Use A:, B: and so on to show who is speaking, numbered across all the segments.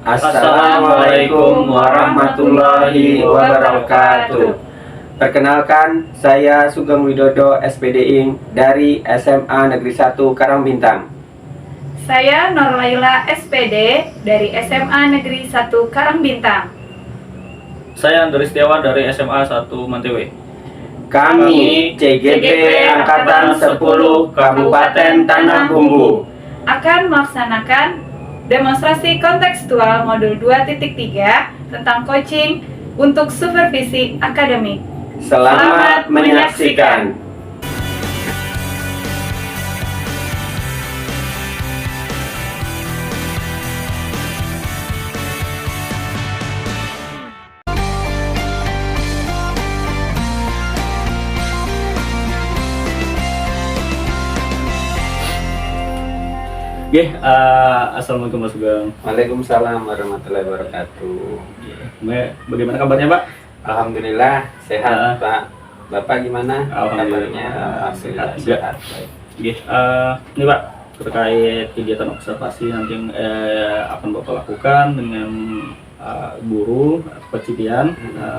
A: Assalamualaikum warahmatullahi wabarakatuh. Perkenalkan, saya Sugeng Widodo SPD Ing dari SMA Negeri 1 Karangbintang.
B: Saya Nur Laila SPD dari SMA Negeri 1 Karangbintang.
C: Saya Andri Setiawan dari SMA 1 Mantewe.
A: Kami CGP Angkatan 10 Kabupaten Tanah Bumbu
B: akan melaksanakan demonstrasi kontekstual modul 2.3 tentang coaching untuk supervisi akademik.
A: Selamat menyaksikan.
C: Assalamualaikum Mas Sugeng.
A: Waalaikumsalam warahmatullahi wabarakatuh.
C: Bagaimana kabarnya Pak?
A: Alhamdulillah sehat Pak. Bapak gimana kabarnya?
C: Alhamdulillah sehat. Ini Pak, terkait kegiatan observasi nanti akan Bapak lakukan dengan guru Kocipian,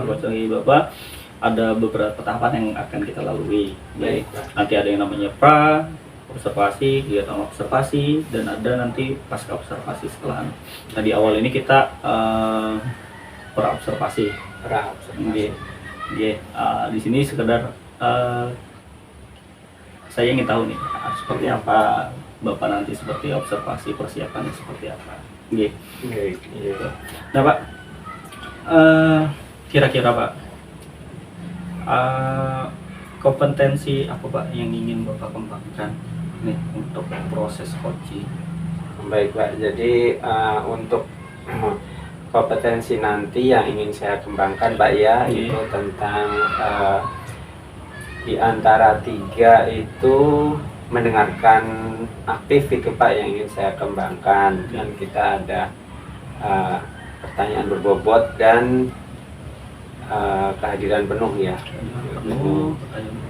C: Koci Bapak. Ada beberapa tahapan yang akan kita lalui.
A: Baik.
C: Nanti ada yang namanya pra observasi, kegiatan observasi, dan ada nanti pasca observasi setelah. Nah, di awal ini kita pra observasi. Di sini sekedar saya ingin tahu nih seperti apa Bapak nanti, seperti observasi, persiapannya seperti apa. Nah Pak, kira-kira Pak, kompetensi apa Pak yang ingin Bapak kembangkan nih untuk proses coaching?
A: Baik Pak, jadi untuk kompetensi nanti yang ingin saya kembangkan Pak ya, itu tentang di antara 3 itu mendengarkan aktif itu Pak yang ingin saya kembangkan. Dan kita ada pertanyaan berbobot dan kehadiran penuh ya,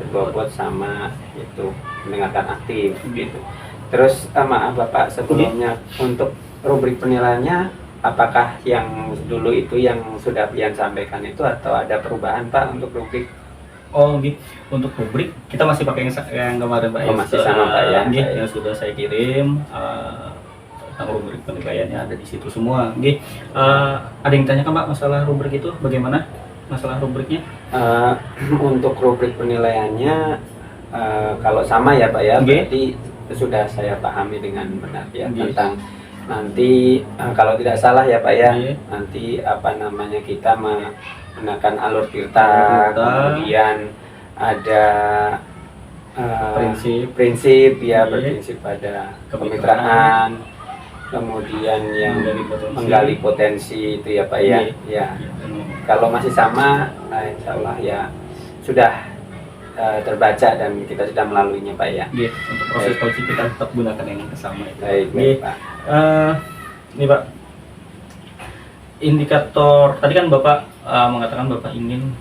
A: berbobot sama itu mendengarkan aktif gitu. Terus maaf Bapak sebelumnya, untuk rubrik penilaiannya apakah yang dulu itu yang sudah Pian sampaikan itu atau ada perubahan Pak untuk rubrik?
C: Oh gitu, untuk rubrik kita masih pakai yang kemarin Pak.
A: Masih sama Pak ya?
C: Yang sudah saya kirim tentang rubrik penilaiannya ada di situ semua. Ada yang tanyakan Pak masalah rubrik itu bagaimana? Masalah rubriknya?
A: Untuk rubrik penilaiannya kalau sama ya Pak ya, berarti sudah saya pahami dengan benar ya, tentang nanti kalau tidak salah ya Pak ya, nanti apa namanya kita menggunakan alur tirta, kemudian ada prinsip ya, berprinsip pada kemitraan, kemudian yang menggali potensi itu ya Pak ya. Kalau masih sama, insya Allah ya sudah terbaca dan kita sudah melaluinya Pak ya.
C: Untuk proses coaching kita tetap gunakan yang sama itu.
A: Baik Pak.
C: Ini Pak, indikator tadi kan Bapak mengatakan Bapak ingin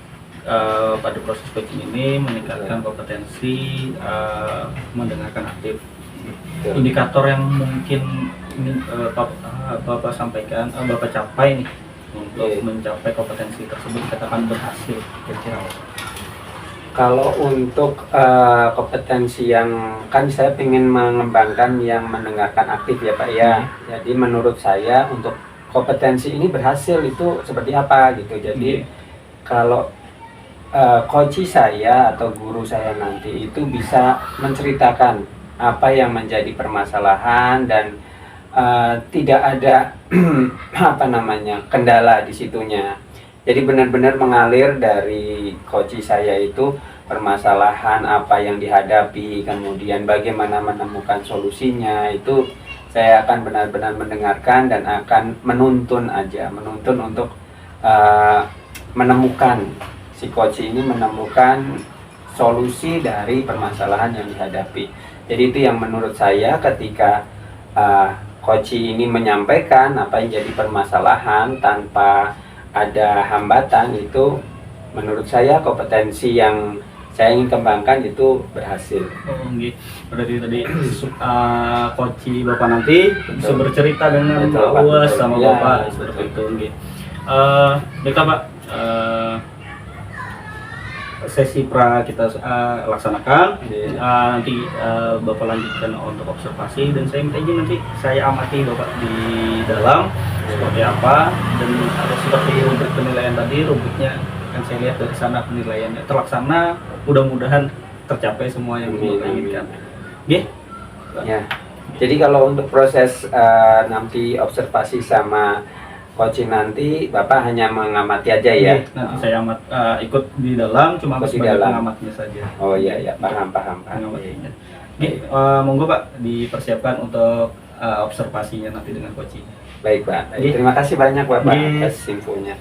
C: pada proses coaching ini meningkatkan kompetensi mendengarkan aktif. Indikator yang mungkin Bapak sampaikan, Bapak capai nih untuk mencapai kompetensi tersebut, katakan berhasil, kira-kira apa?
A: Kalau untuk kompetensi yang kan saya ingin mengembangkan yang mendengarkan aktif ya Pak ya. Jadi menurut saya untuk kompetensi ini berhasil itu seperti apa gitu. Jadi kalau coach saya atau guru saya nanti itu bisa menceritakan apa yang menjadi permasalahan dan tidak ada apa namanya kendala di situnya. Jadi benar-benar mengalir dari coach saya itu permasalahan apa yang dihadapi, kemudian bagaimana menemukan solusinya, itu saya akan benar-benar mendengarkan dan akan menuntun untuk menemukan, si coach ini menemukan solusi dari permasalahan yang dihadapi. Jadi itu yang menurut saya ketika coach ini menyampaikan apa yang jadi permasalahan tanpa ada hambatan, itu menurut saya kompetensi yang saya ingin kembangkan itu berhasil.
C: Oh, nggih. Berarti tadi koci Bapak nanti bisa bercerita dengan
A: Betul,
C: Pak
A: Pak.
C: Uwas sama
A: Ya,
C: Bapak
A: betul.
C: seperti itu, nggih. Baiklah Pak, sesi pra kita laksanakan.
A: Iya.
C: Nanti Bapak lanjutkan untuk observasi dan saya minta izin nanti saya amati Bapak di dalam seperti apa, dan ada seperti rubrik penilaian tadi, rubriknya akan saya lihat dari sana penilaiannya terlaksana, mudah-mudahan tercapai semua yang
A: Amin,
C: Bapak
A: amin.
C: inginkan. Nggih.
A: Ya. Jadi kalau untuk proses nanti observasi sama coaching nanti Bapak hanya mengamati aja ya.
C: Nanti saya ikut di dalam, cuma
A: Ikut di
C: sebagai
A: dalam.
C: pengamatnya saja.
A: Oh iya ya, paham.
C: Pengamatnya. Nggih, monggo Pak dipersiapkan untuk observasinya nanti dengan coaching.
A: Baik Pak.
C: Nggih.
A: Terima kasih banyak Bapak
C: Nggih.
A: atas infonya.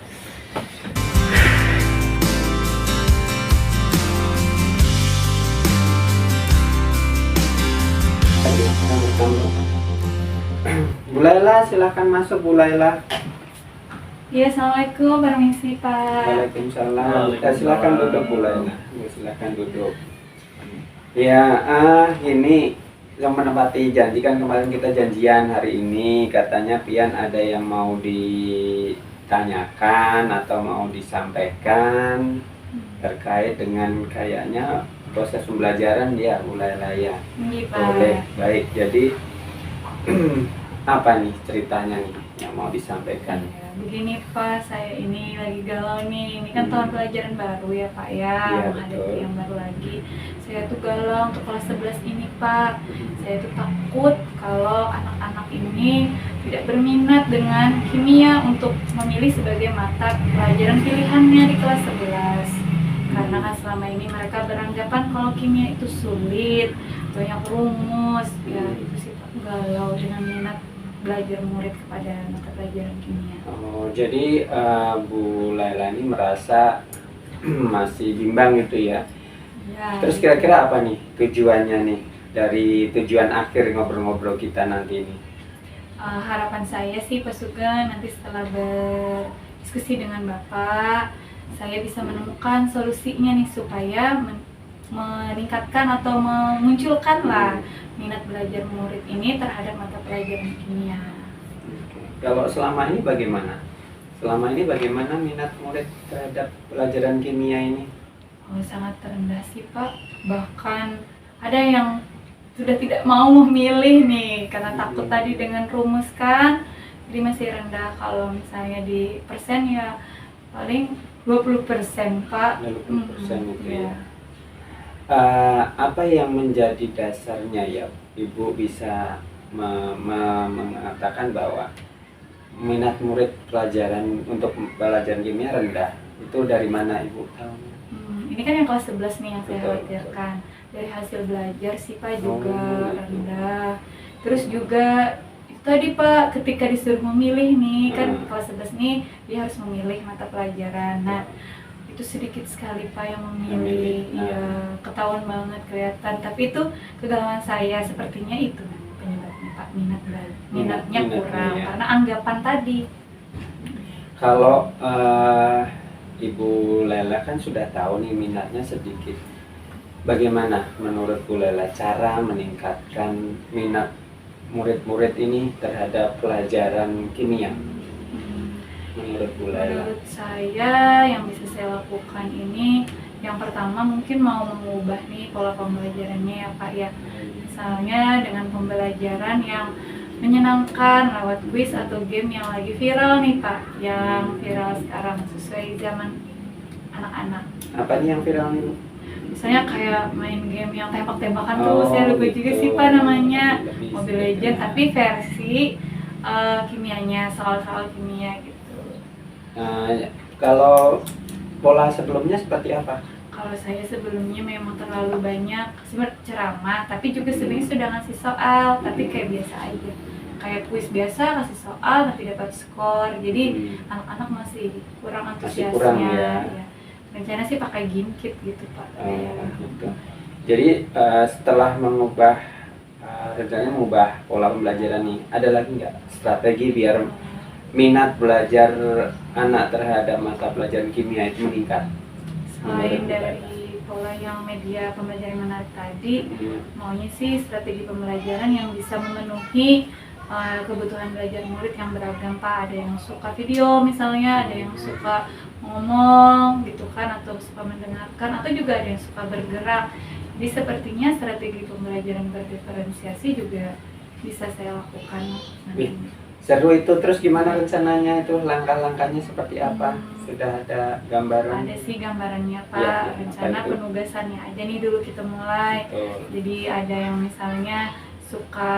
A: Bu Laila, silahkan masuk Bu Laila.
B: Ya, assalamualaikum, permisi Pak.
A: Waalaikumsalam. Ya, silakan duduk Bu Laila. Ya, silakan duduk. Ya, ini yang menepati janji kan kemarin kita janjian hari ini, katanya Pian ada yang mau ditanyakan atau mau disampaikan terkait dengan kayaknya proses pembelajaran ya Bu Laila ya.
B: Iya Pak.
A: Boleh, baik. Jadi apa nih ceritanya nih yang mau disampaikan?
B: Ya, begini Pak, saya ini lagi galau nih. Ini kan tahun pelajaran baru ya Pak ya,
A: Iya,
B: menghadapi
A: betul.
B: yang baru lagi. Saya tuh galau untuk kelas 11 ini Pak. Saya tuh takut kalau anak-anak ini tidak berminat dengan kimia untuk memilih sebagai mata pelajaran pilihannya di kelas 11. Karena kan selama ini mereka beranggapan kalau kimia itu sulit, banyak rumus. Ya itu sih Pak, galau dengan minat belajar murid kepada mata pelajaran kimia.
A: Oh, jadi Bu Laila ini merasa masih bimbang gitu ya.
B: Ya,
A: Terus kira-kira apa nih tujuannya nih dari tujuan akhir ngobrol-ngobrol kita nanti ini?
B: harapan saya sih Pak Sugeng nanti setelah berdiskusi dengan Bapak, saya bisa menemukan solusinya nih supaya meningkatkan atau memunculkan lah minat belajar murid ini terhadap mata pelajaran kimia.
A: Kalau selama ini bagaimana? Selama ini bagaimana minat murid terhadap pelajaran kimia ini?
B: Oh, sangat terendah sih Pak. Bahkan ada yang sudah tidak mau memilih nih karena takut tadi dengan rumus kan. Jadi masih rendah, kalau misalnya di persen ya paling 20% Pak.
A: 20% itu
B: ya.
A: ya. Apa yang menjadi dasarnya ya Ibu bisa mengatakan bahwa minat murid pelajaran untuk pelajaran kimia rendah? Itu dari mana Ibu tahu?
B: Ini kan yang kelas 11 nih yang saya
A: Betul,
B: khawatirkan. Dari hasil belajar sih Pak
A: Oh,
B: juga
A: gitu.
B: rendah. Terus juga itu tadi Pak, ketika disuruh memilih nih kan kelas 11 nih dia harus memilih mata pelajaran. Nah, itu sedikit sekali Pak yang memilih.
A: Memilih.
B: Iya, ketahuan banget kelihatan. Tapi itu kegalauan saya, sepertinya itu penyebabnya Pak, minatnya
A: Minatnya,
B: kurang
A: ya.
B: karena anggapan tadi.
A: Kalau Ibu Lela kan sudah tahu nih minatnya sedikit. Bagaimana menurut Bu Lela cara meningkatkan minat murid-murid ini terhadap pelajaran kimia? Menurut Bu Lela?
B: Menurut saya yang bisa saya lakukan ini, yang pertama mungkin mau mengubah nih pola pembelajarannya ya Pak ya. Misalnya dengan pembelajaran yang menyenangkan lewat kuis atau game yang lagi viral nih Pak, yang viral sekarang sesuai zaman anak-anak.
A: Apa nih yang viral nih?
B: Misalnya kayak main game yang tembak-tembakan
A: Oh,
B: tuh, saya lupa juga
A: gitu.
B: sih Pak namanya,
A: Lebih
B: Mobile
A: sedikit.
B: Legends, tapi versi kimianya, soal-soal kimia gitu.
A: Kalau pola sebelumnya seperti apa?
B: Kalau saya sebelumnya memang terlalu banyak sebenarnya ceramah, tapi juga sebenarnya sudah ngasih soal, tapi kayak biasa aja. Kayak kuis biasa kasih soal nanti dapat skor. Jadi anak-anak masih kurang
A: Masih
B: antusiasnya.
A: kurang, ya.
B: Ya. Rencana sih pakai Gimkit gitu Pak.
A: Gitu. Jadi setelah mengubah rencananya mengubah pola pembelajaran nih, ada lagi nggak strategi biar minat belajar anak terhadap mata pelajaran kimia itu meningkat?
B: Selain dari kalau yang media pembelajaran menarik tadi, maunya sih strategi pembelajaran yang bisa memenuhi kebutuhan belajar murid yang beragam Pak. Ada yang suka video misalnya, ada yang suka ngomong gitu kan, atau suka mendengarkan, atau juga ada yang suka bergerak. Jadi sepertinya strategi pembelajaran berdiferensiasi juga bisa saya lakukan nanti.
A: Seru itu. Terus gimana rencananya itu, langkah-langkahnya seperti apa? Sudah ada gambaran?
B: Ada sih gambarannya Pak,
A: Ya,
B: rencana
A: apa itu?
B: penugasannya aja nih dulu kita mulai.
A: Betul.
B: Jadi ada yang misalnya suka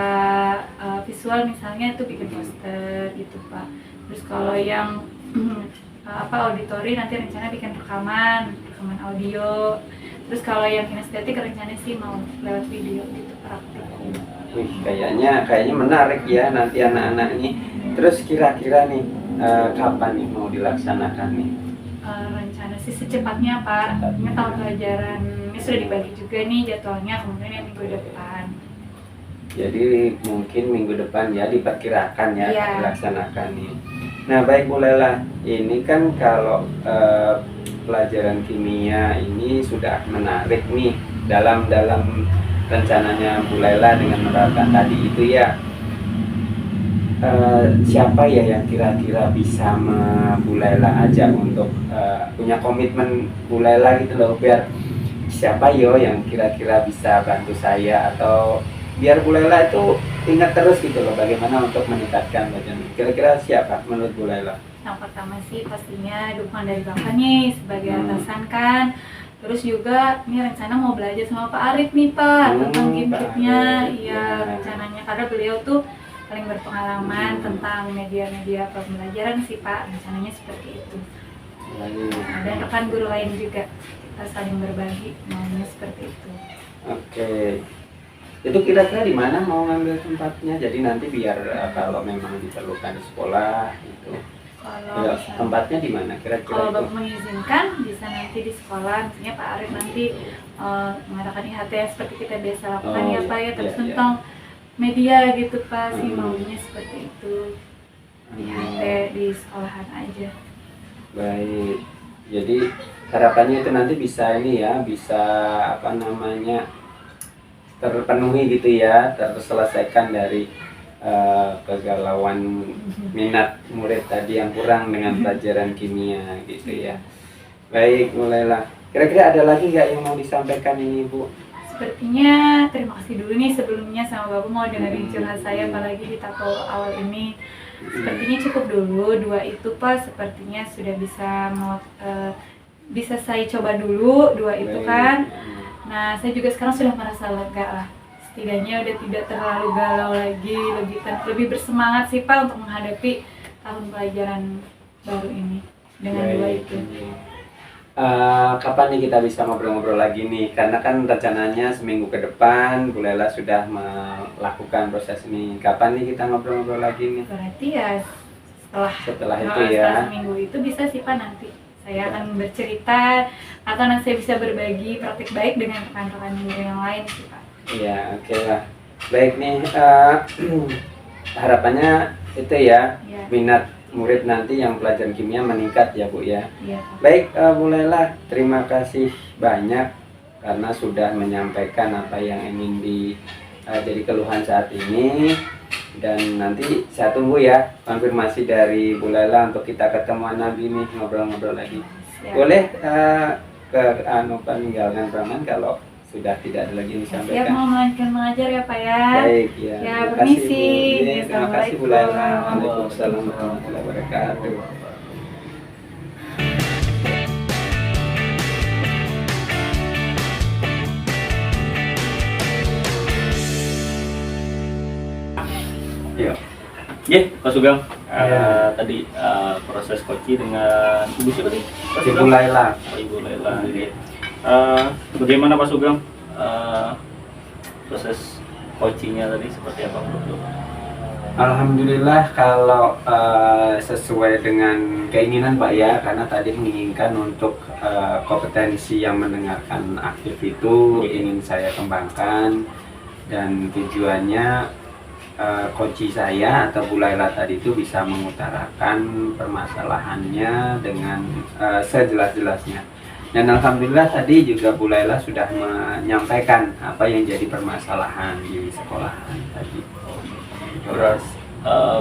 B: visual misalnya itu bikin poster gitu Pak. Terus kalau yang auditori nanti rencana bikin rekaman audio. Terus kalau yang kinestetik rencana sih mau lewat video gitu praktikum.
A: Wih, kayaknya menarik ya nanti anak-anak ini. Terus kira-kira nih kapan nih mau dilaksanakan nih?
B: Rencana sih secepatnya Pak. Ini tahun pelajaran ini sudah dibagi juga nih jadwalnya, kemudian yang minggu depan.
A: Jadi mungkin minggu depan ya diperkirakan ya
B: Iya.
A: dilaksanakan nih. Nah baik Bu Lela, ini kan kalau pelajaran kimia ini sudah menarik nih dalam rencananya Bu Lela dengan menerapkan tadi itu ya. Siapa ya yang kira-kira bisa Bu Lela ajak untuk punya komitmen Bu Lela gitu loh, biar siapa yo yang kira-kira bisa bantu saya, atau biar Bu Lela itu ingat terus gitu loh bagaimana untuk meningkatkan belajar. Kira-kira siapa menurut Bu Lela?
B: Yang pertama sih pastinya dukungan dari Bapak nih sebagai atasan kan. Terus juga ini rencana mau belajar sama Pak Arif nih Pak tentang game-gamenya.
A: Arif,
B: Iya,
A: ya.
B: rencananya karena beliau tuh paling berpengalaman tentang media-media pembelajaran sih Pak. Rencananya seperti itu. Nah, dan rekan guru lain juga kita saling berbagi maunya seperti itu.
A: Oke. Itu kira-kira di mana mau ngambil tempatnya? Jadi nanti biar kalau memang diperlukan di sekolah itu.
B: Kalau
A: Ya,
B: misalnya-
A: tempatnya di mana kira-kira
B: Kalau
A: itu?
B: Bapak mengizinkan bisa nanti di sekolah, misalnya Pak Arif nanti mengadakan IHT seperti kita biasa lakukan
A: Oh,
B: ya Pak ya,
A: iya,
B: terus
A: iya.
B: tentang media gitu Pak, sih
A: Hmm.
B: maunya seperti itu. IHT di sekolahan aja.
A: Baik. Jadi harapannya itu nanti bisa ini ya, bisa apa namanya terpenuhi gitu ya, terselesaikan dari kegalauan minat murid tadi yang kurang dengan pelajaran kimia gitu ya. Baik, mulailah. Kira-kira ada lagi nggak yang mau disampaikan ini Bu?
B: Sepertinya terima kasih dulu nih sebelumnya sama Bapak mau dengerin curhat saya apalagi di tato awal ini. Sepertinya cukup dulu dua itu Pak, sepertinya sudah bisa saya coba dulu dua itu
A: Baik.
B: kan. Nah, saya juga sekarang sudah merasa lega lah. Setidaknya udah tidak terlalu galau lagi, lebih bersemangat sih Pak untuk menghadapi tahun pelajaran baru ini dengan dua
A: Baik.
B: itu.
A: Kapan nih kita bisa ngobrol-ngobrol lagi nih? Karena kan rencananya seminggu ke depan Bu Lela sudah melakukan proses ini. Kapan nih kita ngobrol-ngobrol lagi nih?
B: Berarti ya
A: Setelah itu
B: setelah
A: ya.
B: seminggu itu bisa sih Pak nanti. Saya akan bercerita atau nanti saya bisa berbagi praktik baik dengan rekan-rekan guru yang lain sih Pak.
A: Iya, oke lah. Baik nih, harapannya itu ya,
B: Iya,
A: minat murid nanti yang pelajaran kimia meningkat ya Bu ya.
B: iya Pak.
A: Baik, Bu Lela, terima kasih banyak karena sudah menyampaikan apa yang ingin jadi keluhan saat ini. Dan nanti saya tunggu ya konfirmasi dari Bu Lela untuk kita ketemuan lagi nih, ngobrol-ngobrol lagi.
B: Siap.
A: Boleh meninggalkan Praman kalau sudah tidak ada lagi yang
B: Siap
A: disampaikan.
B: mau melanjutkan mengajar ya Pak ya.
A: Baik ya.
B: Ya,
A: Terima kasih,
B: permisi.
A: Bu. Iya, terima kasih Bu Lela.
B: Assalamualaikum.
A: Waalaikumsalam warahmatullahi wabarakatuh.
C: Iya. Iya, Pak Sugeng.
A: Iya.
C: Tadi proses koci dengan Ibu siapa tadi? Pak
A: Ibu
C: Sugeng?
A: Lela.
C: Oh, Ibu Lela. Iya. Bagaimana Pak Sugeng? Proses coachingnya tadi seperti apa menurut Bapak?
A: Alhamdulillah kalau sesuai dengan keinginan Pak ya, karena tadi menginginkan untuk kompetensi yang mendengarkan aktif itu ingin saya kembangkan, dan tujuannya coach saya atau Bu Lela tadi itu bisa mengutarakan permasalahannya dengan sejelas-jelasnya. Dan alhamdulillah tadi juga Bu Laila sudah menyampaikan apa yang jadi permasalahan di sekolahan tadi.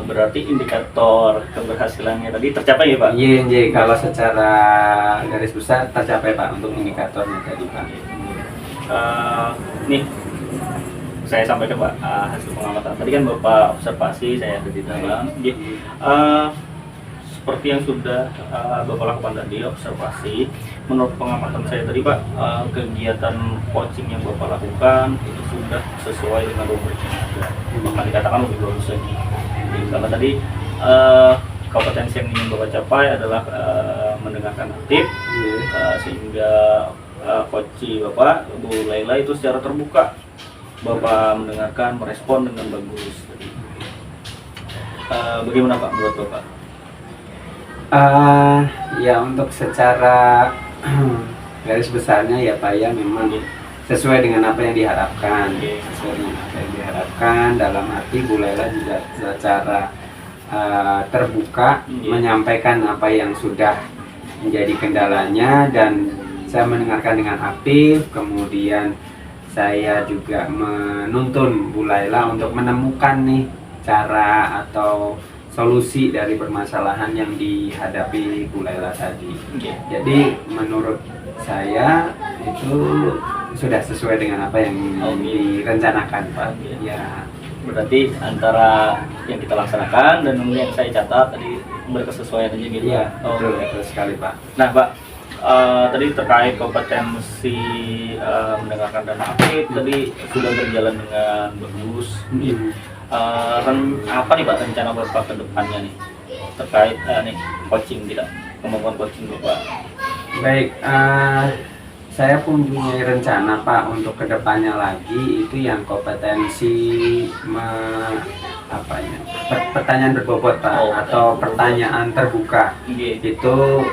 C: Berarti indikator keberhasilannya tadi tercapai ya Pak?
A: Iya, iya, kalau secara garis besar tercapai Pak untuk indikatornya tadi Pak.
C: Nih saya sampaikan Pak, hasil pengamatan tadi kan Bapak observasi, saya ada di dalam. Seperti yang sudah Bapak lakukan tadi, observasi, menurut pengamatan saya tadi Pak, kegiatan coaching yang Bapak lakukan itu sudah sesuai dengan rubrik yang ada, bahkan dikatakan lebih bagus lagi. Karena tadi kompetensi yang ingin Bapak capai adalah mendengarkan aktif, sehingga coach Bapak, Bu Laila itu secara terbuka Bapak mendengarkan, merespon dengan bagus. Bagaimana Pak menurut Bapak?
A: Ya untuk secara garis besarnya ya Pak ya memang sesuai dengan apa yang diharapkan, sesuai dengan apa yang diharapkan, dalam arti Bu Laila juga secara terbuka menyampaikan apa yang sudah menjadi kendalanya, dan saya mendengarkan dengan aktif. Kemudian saya juga menuntun Bu Laila untuk menemukan nih cara atau solusi dari permasalahan yang dihadapi Bu Laila tadi. Jadi menurut saya itu sudah sesuai dengan apa yang direncanakan Pak. Ya.
C: Berarti antara yang kita laksanakan dan yang saya catat tadi berkesesuaian aja gitu.
A: Iya, betul sekali Pak.
C: Nah Pak, tadi terkait kompetensi mendengarkan dan aktif tadi sudah berjalan dengan bagus. Apa nih Pak rencana Bapak ke depannya nih terkait nih coaching, tidak kemampuan coaching Bapak?
A: Baik, saya pun punya rencana Pak untuk kedepannya lagi, itu yang kompetensi pertanyaan berbobot Pak, atau pertanyaan terbuka. Itu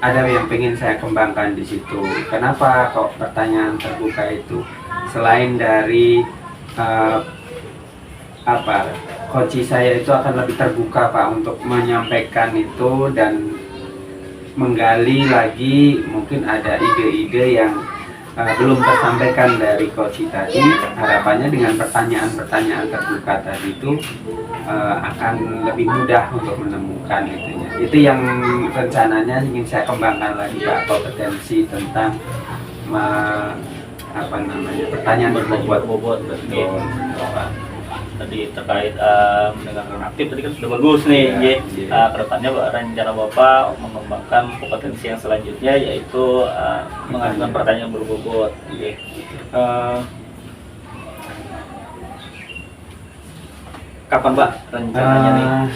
A: ada yang pengen saya kembangkan di situ. Kenapa kok pertanyaan terbuka itu? Selain dari coach saya itu akan lebih terbuka Pak untuk menyampaikan itu dan menggali lagi, mungkin ada ide-ide yang belum tersampaikan dari coach tadi. Harapannya dengan pertanyaan-pertanyaan terbuka tadi itu akan lebih mudah untuk menemukan itunya. Itu yang rencananya ingin saya kembangkan lagi Pak, kompetensi tentang pertanyaan berbobot.
C: Tadi terkait mendengarkan aktif tadi kan sudah bagus nih. Kedepannya rencana Bapak mengembangkan kompetensi yang selanjutnya, yaitu mengajukan pertanyaan berbobot. Kapan Pak rencananya nih?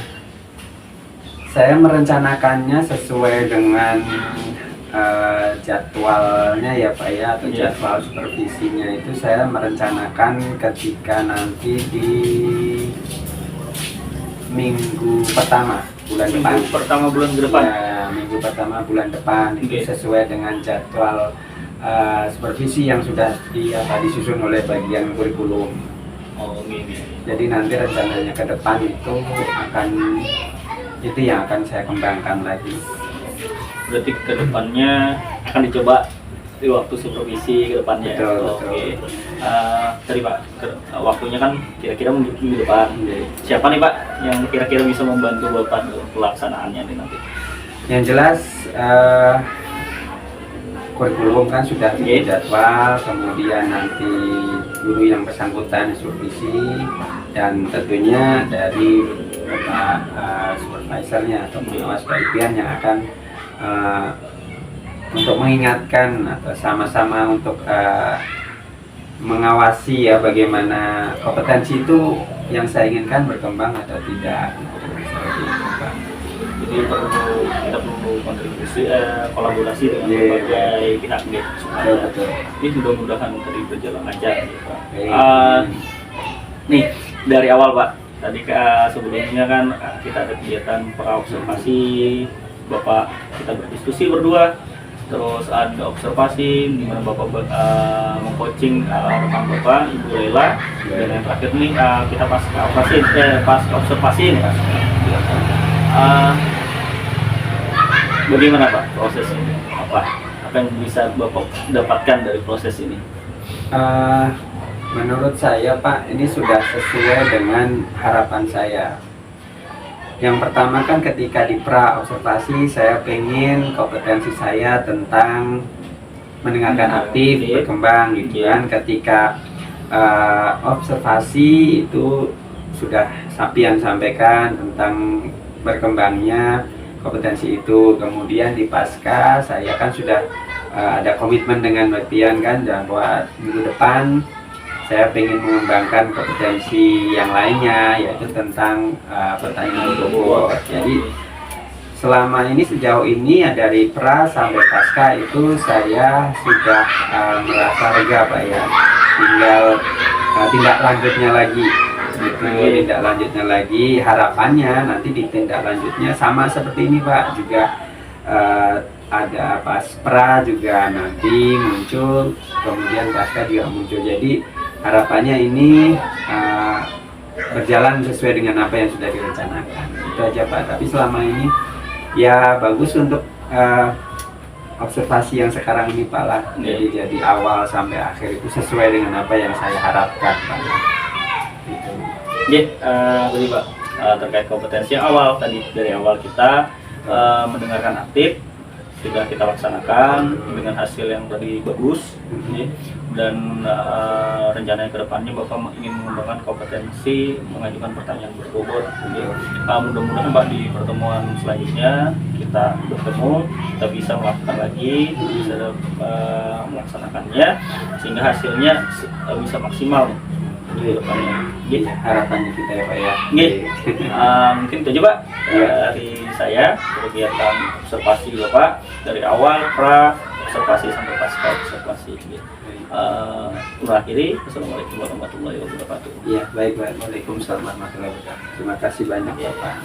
A: Saya merencanakannya sesuai dengan jadwalnya ya Pak ya, atau jadwal supervisinya itu saya merencanakan ketika nanti di minggu pertama bulan depan.
C: Minggu pertama bulan depan?
A: Ya, minggu pertama bulan depan. Itu sesuai dengan jadwal supervisi yang sudah disusun oleh bagian kurikulum. Jadi nanti rencananya ke depan itu yang akan saya kembangkan lagi.
C: Berarti ke depannya akan dicoba di waktu supervisi ke depannya.
A: Betul.
C: Tadi Pak, waktunya kan kira-kira minggu depan. Siapa nih Pak yang kira-kira bisa membantu Bapak pelaksanaannya nih nanti?
A: Yang jelas kurikulum kan sudah dijadwal, kemudian nanti guru yang bersangkutan supervisi, dan tentunya dari Bapak supervisornya atau pengawas PIPN yang akan untuk mengingatkan atau sama-sama untuk mengawasi ya bagaimana kompetensi itu yang saya inginkan berkembang atau tidak.
C: Jadi kita perlu kontribusi, kolaborasi dengan berbagai pihak nih, supaya ini mudah-mudahan tadi berjalan lancar. Nih dari awal Pak, tadi sebelumnya kan kita ada kegiatan praobservasi, Bapak kita berdiskusi berdua, terus ada observasi di mana Bapak meng-coaching rekan Bapak Ibu Laila, dan yang terakhir nih kita pas observasi nih. Bagaimana Pak prosesnya? Apa apa yang bisa Bapak dapatkan dari proses ini?
A: Menurut saya Pak, ini sudah sesuai dengan harapan saya. Yang pertama kan ketika di pra observasi saya pengen kompetensi saya tentang mendengarkan aktif berkembang gitu kan. Ketika observasi itu sudah Sapian sampaikan tentang berkembangnya kompetensi itu. Kemudian di pasca saya kan sudah ada komitmen dengan Sapian kan, dan buat minggu depan saya ingin mengembangkan kompetensi yang lainnya, yaitu tentang pertanyaan bobot. Jadi selama ini sejauh ini dari pra sampai pasca itu saya sudah merasa lega Pak ya. Tinggal tindak lanjutnya lagi. Gitu, tindak lanjutnya lagi. Harapannya nanti di tindak lanjutnya sama seperti ini Pak, juga ada pas pra juga nanti muncul, kemudian pasca juga muncul. Jadi harapannya ini berjalan sesuai dengan apa yang sudah direncanakan. Itu aja Pak. Tapi selama ini ya bagus untuk observasi yang sekarang ini Pak lah. Jadi awal sampai akhir itu sesuai dengan apa yang saya harapkan Pak. Gitu.
C: Tadi Pak, terkait kompetensi awal tadi, dari awal kita mendengarkan aktif sudah kita laksanakan dengan hasil yang tadi bagus, dan rencananya ke depannya Bapak ingin mengembangkan kompetensi mengajukan pertanyaan berbobot. Mudah-mudahan Pak di pertemuan selanjutnya kita bertemu, kita bisa melakukan lagi, bisa melaksanakannya sehingga hasilnya bisa maksimal di depannya.
A: Harapannya kita ya Pak ya.
C: Mungkin itu aja Pak dari saya, kegiatan observasi Bapak dari awal pra observasi sampai pasca observasi. Akhiri, assalamualaikum warahmatullahi wabarakatuh.
A: Iya, baik. Waalaikumsalam warahmatullahi wabarakatuh. Terima kasih banyak Bapak.